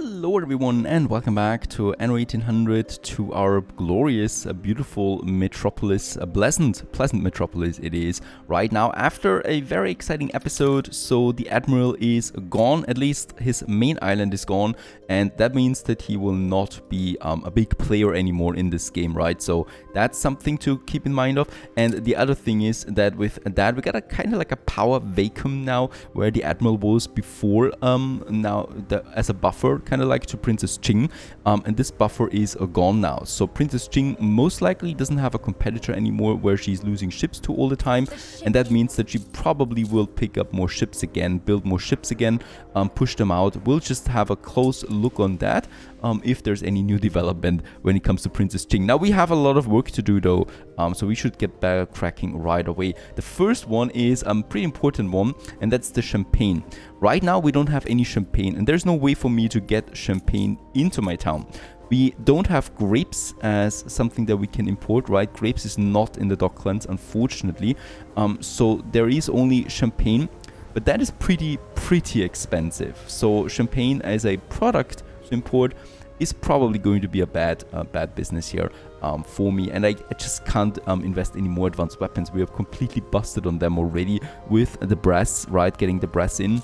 Hello everyone and welcome back to Anno 1800, to our glorious, beautiful metropolis, a pleasant metropolis it is right now after a very exciting episode. So the Admiral is gone, at least his main island is gone, and that means that he will not be a big player anymore in this game, right? So that's something to keep in mind of. And the other thing is that with that we got a kind of like a power vacuum now, where the Admiral was before, now as a buffer, kind of like to Princess Qing, and this buffer is gone now. So Princess Qing most likely doesn't have a competitor anymore where she's losing ships to all the time, and that means that she probably will pick up more ships again, build more ships again, push them out. We'll just have a close look on that, if there's any new development when it comes to Princess Qing. Now we have a lot of work to do though, so we should get back cracking right away. The first one is a pretty important one, and that's the champagne. Right now we don't have any champagne, and there's no way for me to get champagne into my town. We don't have grapes as something that we can import, right? Grapes is not in the Docklands, unfortunately. So there is only champagne, but that is pretty expensive. So champagne as a product to import is probably going to be a bad business here for me, and I just can't invest any more advanced weapons. We have completely busted on them already with the brass, right? Getting the brass in.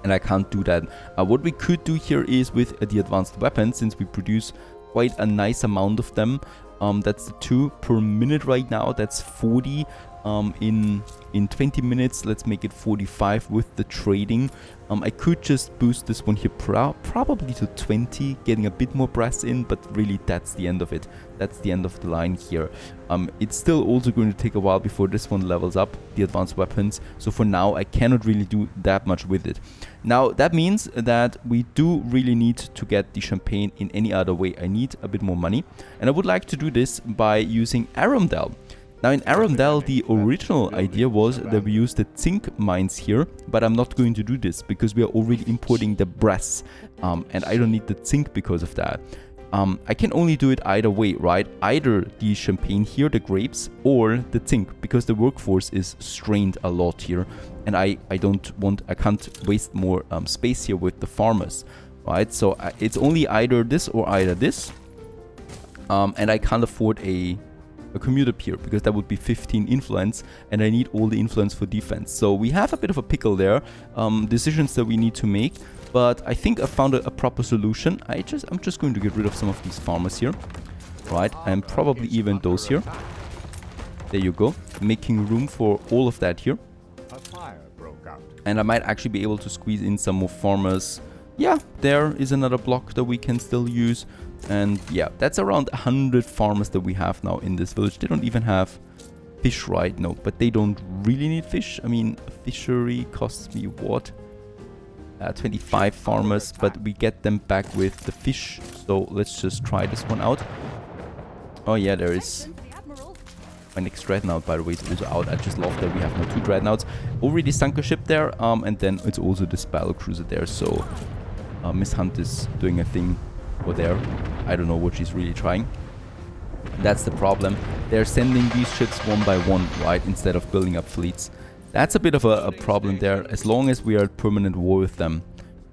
And I can't do that. What we could do here is with the advanced weapons, since we produce quite a nice amount of them. That's the 2 per minute right now. That's 40 in 20 minutes. Let's make it 45 with the trading. I could just boost this one here probably to 20, getting a bit more brass in, but really that's the end of it. That's the end of the line here. It's still also going to take a while before this one levels up, the advanced weapons. So for now, I cannot really do that much with it. Now, that means that we do really need to get the champagne in any other way. I need a bit more money, and I would like to do this by using Arundel. Now in Arundel, the original idea was that we use the zinc mines here, but I'm not going to do this because we are already importing the brass, and I don't need the zinc because of that. I can only do it either way, right? Either the champagne here, the grapes, or the zinc, because the workforce is strained a lot here, and I can't waste more space here with the farmers, right? So it's only either this or either this, and I can't afford a commuter pier because that would be 15 influence, and I need all the influence for defense. So we have a bit of a pickle there, decisions that we need to make, but I think I found a proper solution. I'm just going to get rid of some of these farmers here, right? And probably even those here. There you go, making room for all of that here. A fire broke out. And I might actually be able to squeeze in some more farmers. Yeah, there is another block that we can still use. And yeah, that's around 100 farmers that we have now in this village. They don't even have fish, right? No, but they don't really need fish. I mean, a fishery costs me what? 25 farmers, but we get them back with the fish. So let's just try this one out. Oh yeah, there is. My next dreadnought, by the way, is also out. I just love that we have now 2 dreadnoughts. Already sunk a ship there, and then it's also this battle cruiser there. So Miss Hunt is doing a thing over there. I don't know what she's really trying. That's the problem. They're sending these ships one by one, right, instead of building up fleets. That's a bit of a problem there, as long as we are at permanent war with them.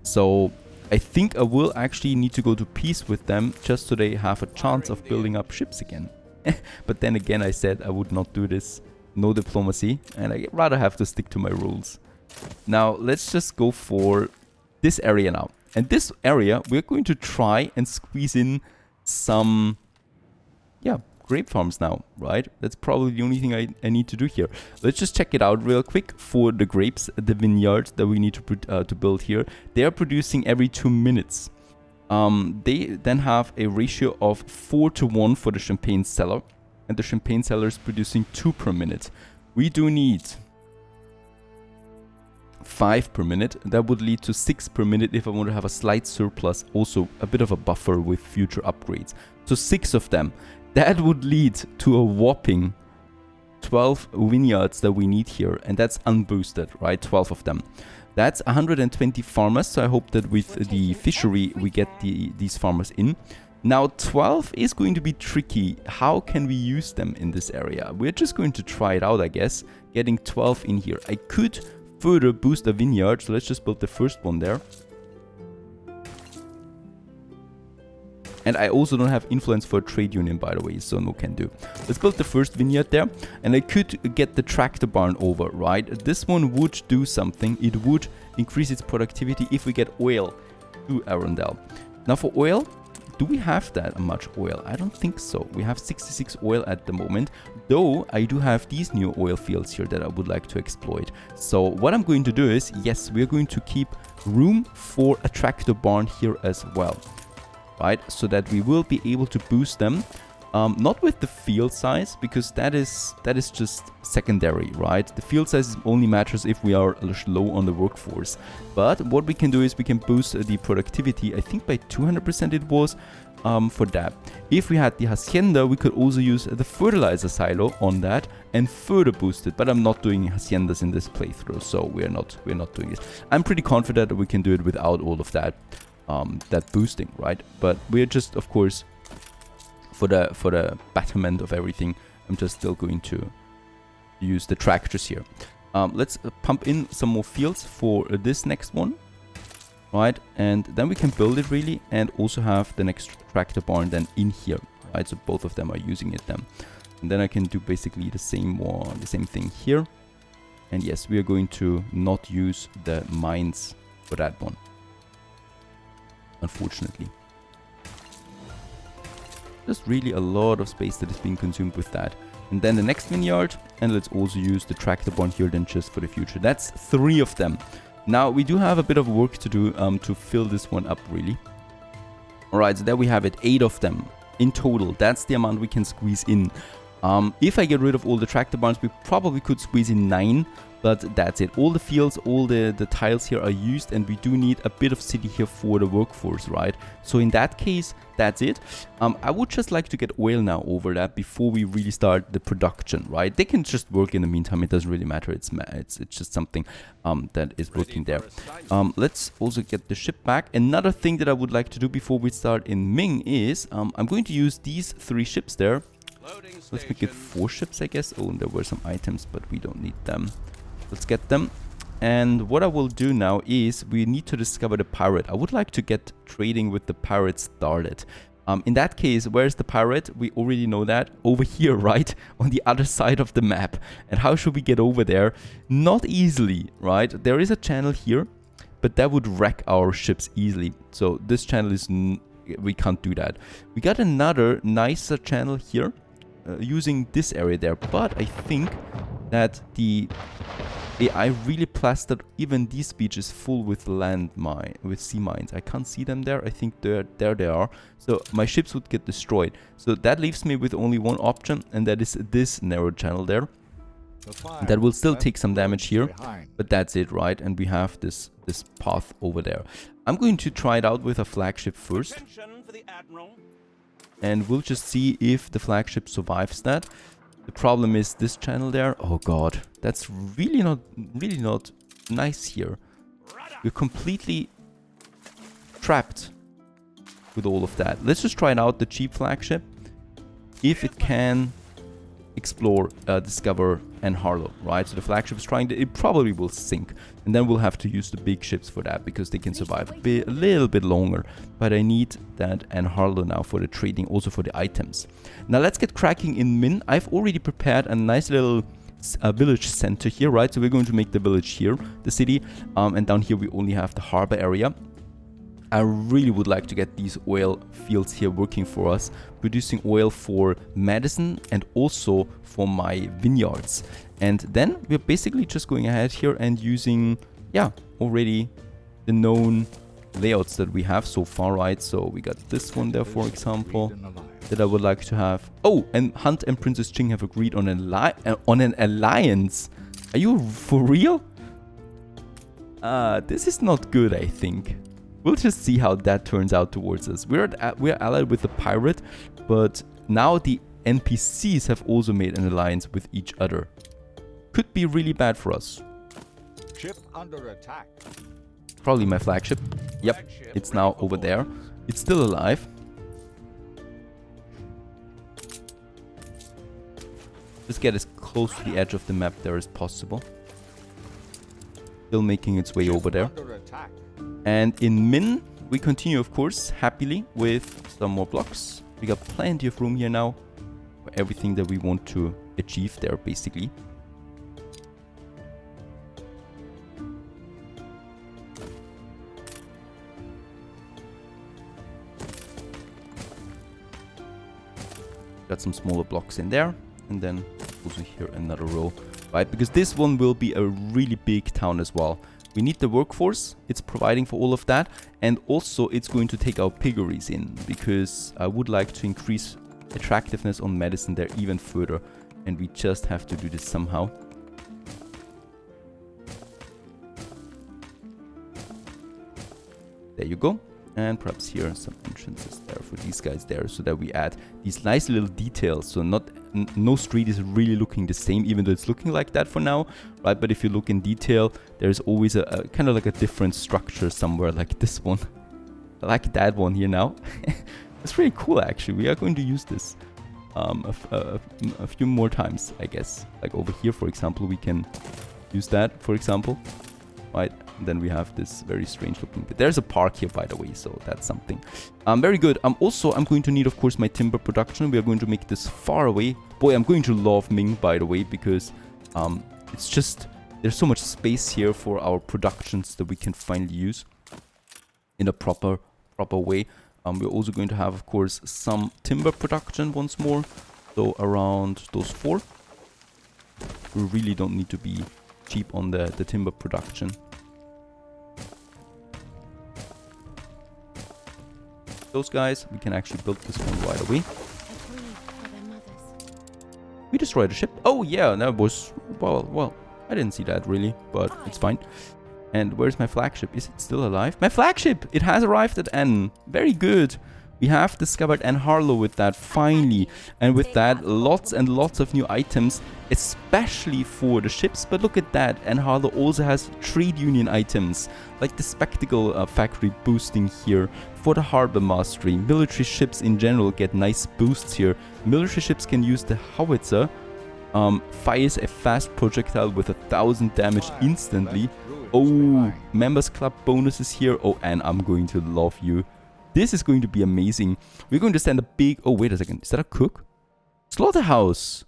So I think I will actually need to go to peace with them just so they have a chance of building up ships again. But then again, I said I would not do this. No diplomacy, and I rather have to stick to my rules. Now let's just go for this area now. And this area, we're going to try and squeeze in some, yeah, grape farms now, right? That's probably the only thing I need to do here. Let's just check it out real quick for the grapes, the vineyard that we need to build here. They are producing every 2 minutes. They then have a ratio of 4 to 1 for the champagne cellar, and the champagne cellar is producing 2 per minute. We do need 5 per minute. That would lead to 6 per minute if I want to have a slight surplus, also a bit of a buffer with future upgrades. So 6 of them. That would lead to a whopping 12 vineyards that we need here, and that's unboosted, right? 12 of them. That's 120 farmers, so I hope that with the fishery we get these farmers in. Now 12 is going to be tricky. How can we use them in this area? We're just going to try it out, I guess, getting 12 in here. I could further boost a vineyard, so let's just build the first one there. And I also don't have influence for a trade union, by the way, so no can do. Let's build the first vineyard there, and I could get the tractor barn over, right? This one would do something. It would increase its productivity if we get oil to Arundel. Now for oil, do we have that much oil? I don't think so. We have 66 oil at the moment, though I do have these new oil fields here that I would like to exploit. So what I'm going to do is, yes, we're going to keep room for a tractor barn here as well, right? So that we will be able to boost them. Not with the field size, because that is just secondary, right? The field size only matters if we are low on the workforce. But what we can do is we can boost the productivity, I think by 200% it was, for that. If we had the hacienda, we could also use the fertilizer silo on that and further boost it. But I'm not doing haciendas in this playthrough, so we're not doing it. I'm pretty confident that we can do it without all of that, that boosting, right? But we're just, of course, for the betterment of everything, I'm just still going to use the tractors here. Let's pump in some more fields for this next one, right? And then we can build it really, and also have the next tractor barn then in here, right? So both of them are using it then. And then I can do basically the same thing here. And yes, we are going to not use the mines for that one, unfortunately. Just really a lot of space that is being consumed with that. And then the next vineyard, and let's also use the tractor barn here then just for the future. That's 3 of them. Now we do have a bit of work to do to fill this one up really. Alright, so there we have it, 8 of them in total. That's the amount we can squeeze in. If I get rid of all the tractor barns, we probably could squeeze in 9. But that's it. All the fields, all the tiles here are used, and we do need a bit of city here for the workforce, right? So in that case, that's it. I would just like to get oil now over that before we really start the production, right? They can just work in the meantime. It doesn't really matter. It's just something that is working there. Let's also get the ship back. Another thing that I would like to do before we start in Ming is I'm going to use these 3 ships there. Let's make it 4 ships, I guess. Oh, and there were some items, but we don't need them. Let's get them. And what I will do now is we need to discover the pirate. I would like to get trading with the pirate started. In that case, where's the pirate? We already know that. Over here, right? On the other side of the map. And how should we get over there? Not easily, right? There is a channel here, but that would wreck our ships easily. So this channel is... we can't do that. We got another nicer channel here. Using this area there. But I think that the AI really plastered even these beaches full with sea mines. I can't see them there. I think there they are. So my ships would get destroyed. So that leaves me with only one option, and that is this narrow channel there. That will still take some damage here, but that's it, right? And we have this path over there. I'm going to try it out with a flagship first. And we'll just see if the flagship survives that. The problem is this channel there. Oh god, that's really not nice here. We're completely trapped with all of that. Let's just try it out, the cheap flagship. If it can explore, discover, and Harlow, right? So the flagship is trying to, it probably will sink. And then we'll have to use the big ships for that, because they can survive a little bit longer. But I need that and Harlow now for the trading, also for the items. Now let's get cracking in Min. I've already prepared a nice little village center here, right? So we're going to make the village here, the city. And down here we only have the harbor area. I really would like to get these oil fields here working for us, producing oil for medicine and also for my vineyards. And then we're basically just going ahead here and using, yeah, already the known layouts that we have so far, right? So we got this one there, for example, that I would like to have. Oh, and Hunt and Princess Ching have agreed on an alliance. Are you for real? This is not good, I think. We'll just see how that turns out towards us. We're allied with the pirate, but now the NPCs have also made an alliance with each other. Could be really bad for us. Ship under attack. Probably my flagship. Yep, it's now over there. It's still alive. Just get as close to the edge of the map there as possible. Still making its way over there. And in Min, we continue, of course, happily with some more blocks. We got plenty of room here now for everything that we want to achieve there, basically. Got some smaller blocks in there, and then also here another row, right? Because this one will be a really big town as well. We need the workforce, it's providing for all of that, and also it's going to take our piggeries in, because I would like to increase attractiveness on medicine there even further, and we just have to do this somehow. There you go. And perhaps here some entrances there for these guys there, so that we add these nice little details. So no street is really looking the same, even though it's looking like that for now, right? But if you look in detail, there's always a kind of like a different structure somewhere, like this one. I like that one here now. It's really cool, actually. We are going to use this a few more times, I guess. Like over here, for example, we can use that, for example, right? And then we have this very strange looking bit. There's a park here, by the way, so that's something. Very good. Also, I'm going to need, of course, my timber production. We are going to make this far away. Boy, I'm going to love MINH, by the way, because it's just, there's so much space here for our productions that we can finally use in a proper way. We're also going to have, of course, some timber production once more. So around those 4. We really don't need to be cheap on the timber production. Those guys, we can actually build this one right away. We destroyed a ship. Oh yeah, that was, well, I didn't see that really, but it's fine. And where's my flagship? Is it still alive? My flagship! It has arrived at N. Very good. We have discovered N Harlow with that, finally. And with that, lots and lots of new items, especially for the ships. But look at that, N Harlow also has trade union items, like the spectacle factory boosting here for the harbor mastery. Military ships in general get nice boosts here. Military ships can use the howitzer, fires a fast projectile with 1000 damage instantly. Oh, members club bonuses here. Oh, and I'm going to love you. This is going to be amazing. We're going to send a big... Oh, wait a second. Is that a cook? Slaughterhouse.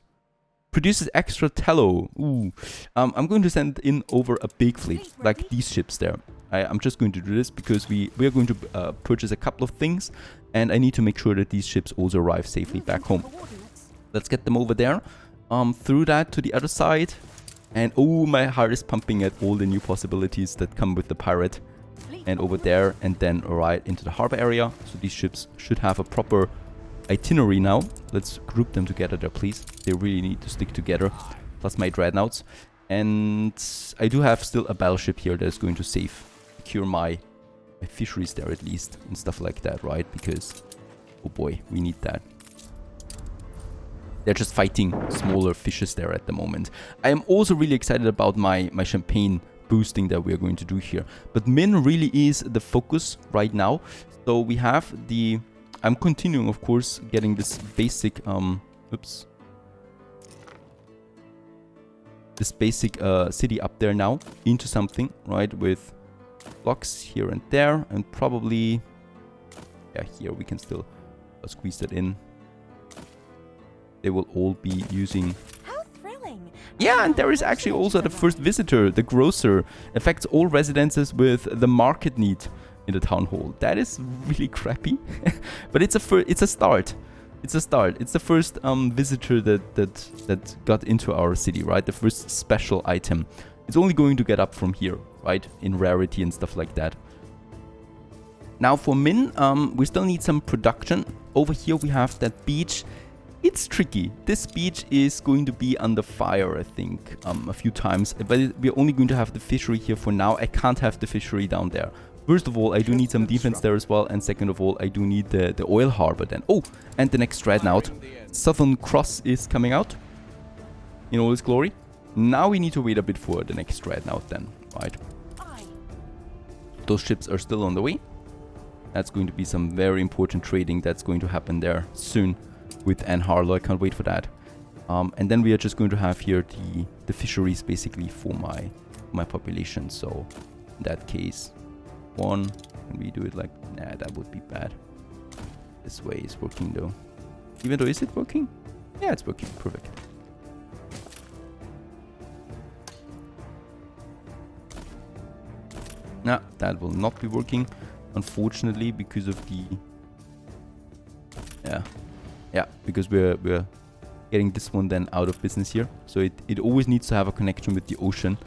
Produces extra tallow. Ooh. I'm going to send in over a big fleet, like these ships there. I'm just going to do this because we are going to purchase a couple of things, and I need to make sure that these ships also arrive safely back home. Let's get them over there. Through that to the other side. And oh, my heart is pumping at all the new possibilities that come with the pirate. And over there, and then right into the harbor area. So these ships should have a proper itinerary now. Let's group them together there, please. They really need to stick together. Plus my dreadnoughts. And I do have still a battleship here that is going to secure my fisheries there at least. And stuff like that, right? Because, oh boy, we need that. They're just fighting smaller fishes there at the moment. I am also really excited about my champagne boosting that we are going to do here. But MINH really is the focus right now. So we have the... I'm continuing, of course, getting this basic... This basic city up there now into something, right? With blocks here and there. And probably... Yeah, here we can still squeeze that in. They will all be using... Yeah, and there is actually also the first visitor, the grocer. Affects all residences with the market need in the town hall. That is really crappy, but it's a start. It's a start. It's the first visitor that got into our city, right? The first special item. It's only going to get up from here, right? In rarity and stuff like that. Now for MINH, we still need some production. Over here we have that beach. It's tricky. This beach is going to be under fire, I think, a few times. But we're only going to have the fishery here for now. I can't have the fishery down there. First of all, I do need some defense there as well. And second of all, I do need the oil harbor then. Oh, and the next dreadnought. Southern Cross is coming out in all its glory. Now we need to wait a bit for the next dreadnought then, right? Those ships are still on the way. That's going to be some very important trading that's going to happen there soon. With N Harlow, I can't wait for that. And then we are just going to have here the fisheries basically for my population. So in that case, 1. Can we do it like... Nah, that would be bad. This way is working though. Even though, is it working? Yeah, it's working. Perfect. Nah, that will not be working, unfortunately, because of the... Yeah, because we're getting this one then out of business here. So it always needs to have a connection with the ocean.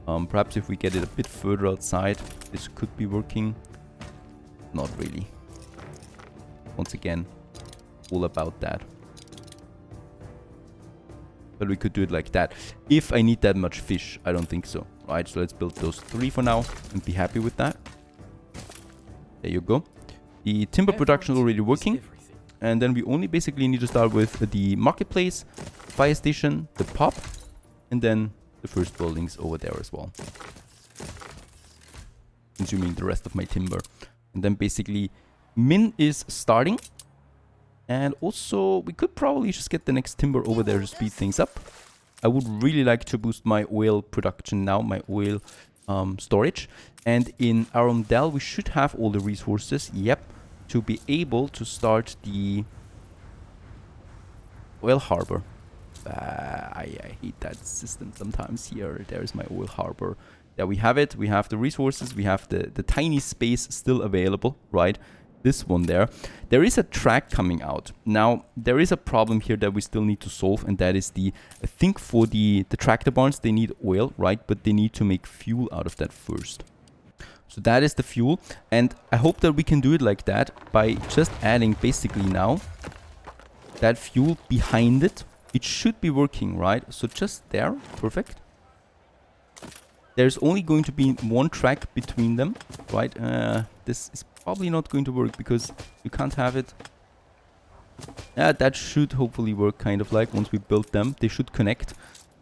Perhaps if we get it a bit further outside, this could be working. Not really. Once again, all about that. But we could do it like that. If I need that much fish, I don't think so. Right, so let's build those 3 for now and be happy with that. There you go. The timber production is already working. And then we only basically need to start with the marketplace, fire station, the pub, and then the first buildings over there as well. Consuming the rest of my timber. And then basically MINH is starting. And also we could probably just get the next timber over there to speed things up. I would really like to boost my oil production now, my oil storage. And in Arundel we should have all the resources, yep, to be able to start the oil harbor. I hate that system sometimes here. There's my oil harbor. There we have it. We have the resources. We have the tiny space still available, right? This one there. There is a track coming out. Now, there is a problem here that we still need to solve, and that is I think for the tractor barns, they need oil, right? But they need to make fuel out of that first. So that is the fuel, and I hope that we can do it like that by just adding basically now that fuel behind it. It should be working, right? So just there, perfect. There's only going to be 1 track between them, right? This is probably not going to work because you can't have it. That should hopefully work, kind of like once we build them, they should connect.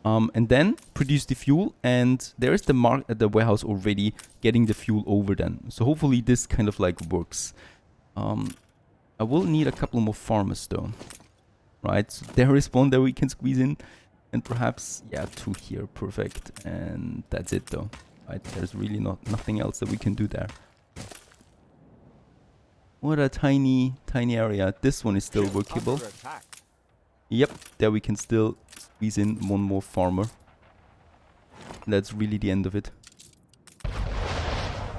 And then produce the fuel, and there's the warehouse already getting the fuel over then. So hopefully this kind of like works. I will need a couple more farmers though. Right, so there is one that we can squeeze in, and perhaps, yeah, 2 here, perfect. And that's it though. Right, there's really nothing else that we can do there. What a tiny area. This one is still workable. Yep, there we can still squeeze in 1 more farmer. That's really the end of it.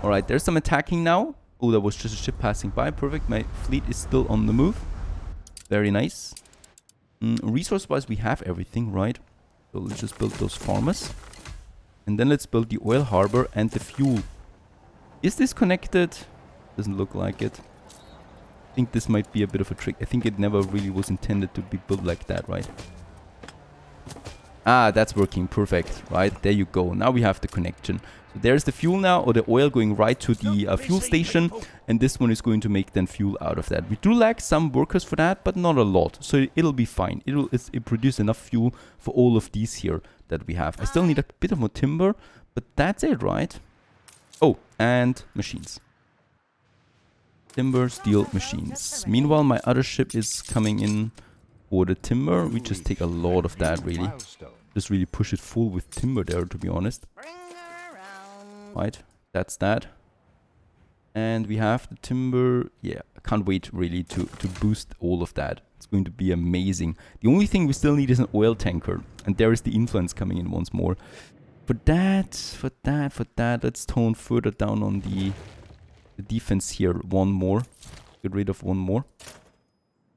Alright, there's some attacking now. Oh, that was just a ship passing by. Perfect, my fleet is still on the move. Very nice. Resource-wise, we have everything, right? So let's just build those farmers. And then let's build the oil harbor and the fuel. Is this connected? Doesn't look like it. I think this might be a bit of a trick. I think it never really was intended to be built like that, right? Ah, that's working. Perfect. Right, there you go. Now we have the connection. So there's the fuel now, or the oil going right to the fuel station. And this one is going to make then fuel out of that. We do lack some workers for that, but not a lot. So it'll be fine. It'll produce enough fuel for all of these here that we have. I still need a bit of more timber, but that's it, right? Oh, and machines. Timber, steel, machines. Meanwhile, my other ship is coming in for the timber. We just take a lot of that, really. Just really push it full with timber there, to be honest. Right, that's that. And we have the timber. Yeah, I can't wait, really, to boost all of that. It's going to be amazing. The only thing we still need is an oil tanker. And there is the influence coming in once more. For that, let's tone further down on the defense here. 1 more. Get rid of 1 more.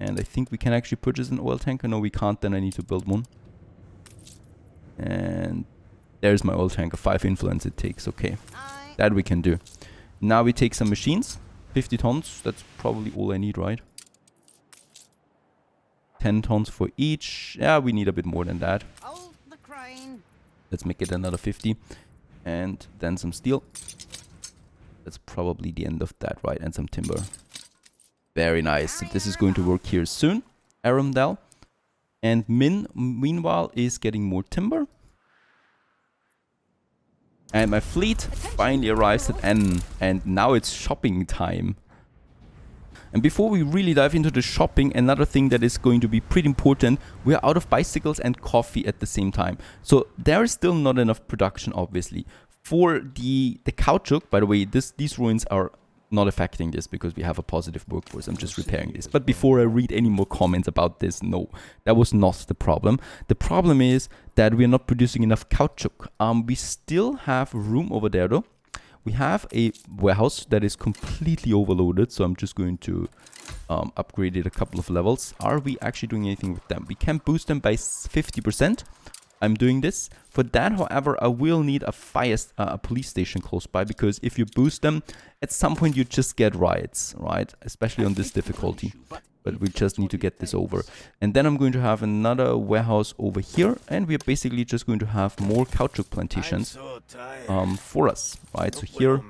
And I think we can actually purchase an oil tanker. No, we can't. Then I need to build 1. And there's my oil tanker. 5 influence it takes. Okay. That we can do. Now we take some machines. 50 tons. That's probably all I need, right? 10 tons for each. Yeah, we need a bit more than that. Let's make it another 50. And then some steel. That's probably the end of that, right? And some timber. Very nice. So this is going to work here soon. Arundel. And MINH, meanwhile, is getting more timber. And my fleet finally arrives at Anno. And now it's shopping time. And before we really dive into the shopping, another thing that is going to be pretty important, we're out of bicycles and coffee at the same time. So there is still not enough production, obviously. For the caoutchouc, by the way, these ruins are not affecting this because we have a positive workforce. I'm just repairing this. But before I read any more comments about this, no, that was not the problem. The problem is that we're not producing enough caoutchouc. We still have room over there though. We have a warehouse that is completely overloaded, so I'm just going to upgrade it a couple of levels. Are we actually doing anything with them? We can boost them by 50%. I'm doing this. For that, however, I will need a police station close by, because if you boost them, at some point you just get riots, right? Especially on this difficulty. But we just need to get this over. And then I'm going to have another warehouse over here, and we're basically just going to have more caoutchouc plantations for us, right? So here,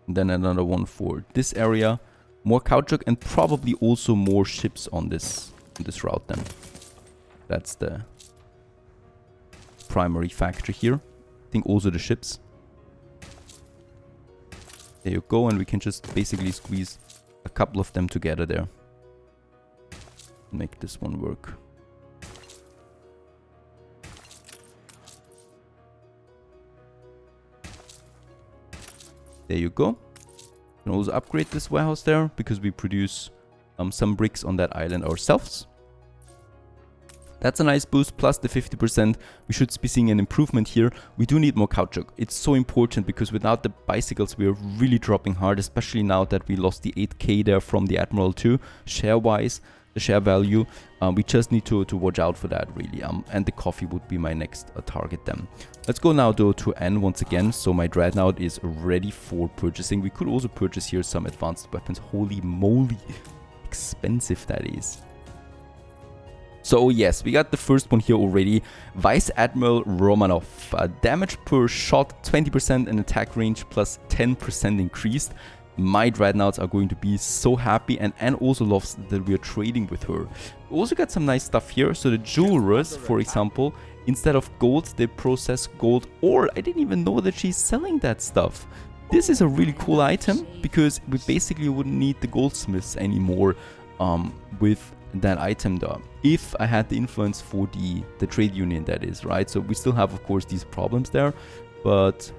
and then another one for this area, more caoutchouc, and probably also more ships on this route then. That's the primary factor here. I think also the ships. There you go, and we can just basically squeeze a couple of them together there. Make this one work. There you go. You can also upgrade this warehouse there, because we produce some bricks on that island ourselves. That's a nice boost, plus the 50%. We should be seeing an improvement here. We do need more caoutchouc. It's so important, because without the bicycles, we are really dropping hard, especially now that we lost the 8k there from the Admiral 2. Share-wise, the share value, we just need to watch out for that, really. And the coffee would be my next target then. Let's go now though to N once again. So my Dreadnought is ready for purchasing. We could also purchase here some advanced weapons. Holy moly, expensive that is. So yes, we got the first one here already. Vice Admiral Romanov. Damage per shot 20% and attack range plus 10% increased. My Dreadnoughts are going to be so happy, and Anne also loves that we are trading with her. We also got some nice stuff here. So the jewelers, for example, instead of gold, they process gold ore. I didn't even know that she's selling that stuff. This is a really cool item, because we basically wouldn't need the goldsmiths anymore with that item though, if I had the influence for the trade union, that is, right? So we still have, of course, these problems there, but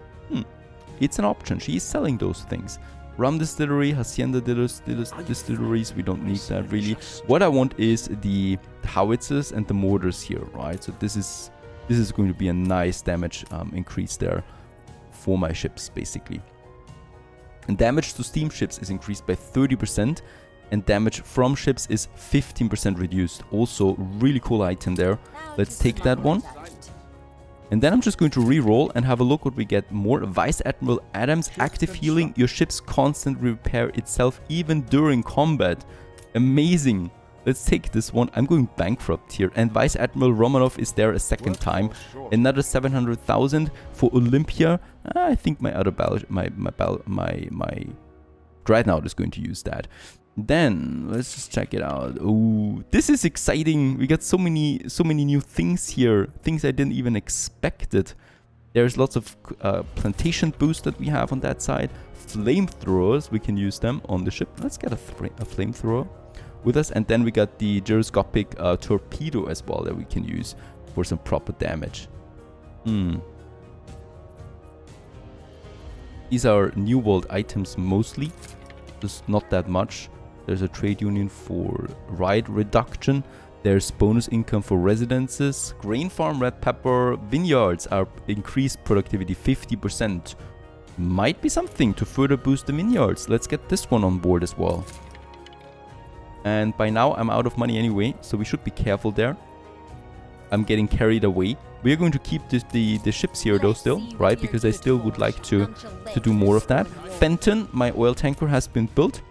it's an option. She is selling those things. Rum distillery, hacienda distilleries, we don't need that really. What I want is the howitzers and the mortars here, right? So this is going to be a nice damage increase there for my ships, basically. And damage to steamships is increased by 30%. And damage from ships is 15% reduced. Also, really cool item there. Let's take that one. And then I'm just going to re-roll and have a look what we get more. Vice Admiral Adams, active healing. Your ship's constant repair itself even during combat. Amazing. Let's take this one. I'm going bankrupt here. And Vice Admiral Romanov is there a second time. Another 700,000 for Olympia. I think my other my Dreadnought is going to use that. Then let's just check it out. Oh, this is exciting. We got so many new things here, things I didn't even expected. There's lots of plantation boost that we have on that side. Flamethrowers, we can use them on the ship. Let's get a flamethrower with us. And then we got the gyroscopic torpedo as well that we can use for some proper damage. These are New World items mostly, just not that much. There's a trade union for ride reduction. There's bonus income for residences. Grain farm, red pepper, vineyards are increased productivity 50%. Might be something to further boost the vineyards. Let's get this one on board as well. And by now I'm out of money anyway, so we should be careful there. I'm getting carried away. We are going to keep the ships here though still, right? Because I still would like to do more of that. Fenton, my oil tanker, has been built.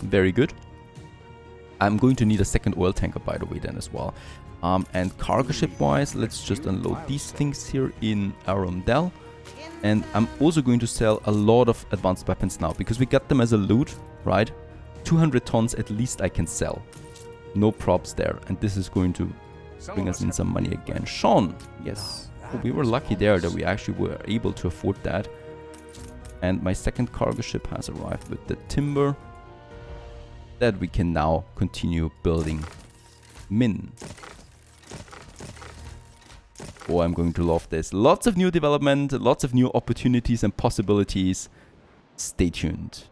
Very good. I'm going to need a second oil tanker, by the way, then as well. And cargo ship wise, let's just unload these things here in Arundel. And I'm also going to sell a lot of advanced weapons now, because we got them as a loot, right? 200 tons at least I can sell. No props there. And this is going to bring us in some money again. Sean, yes. Oh, we were lucky there that we actually were able to afford that. And my second cargo ship has arrived with the timber that we can now continue building MINH. Oh, I'm going to love this. Lots of new development, lots of new opportunities and possibilities. Stay tuned.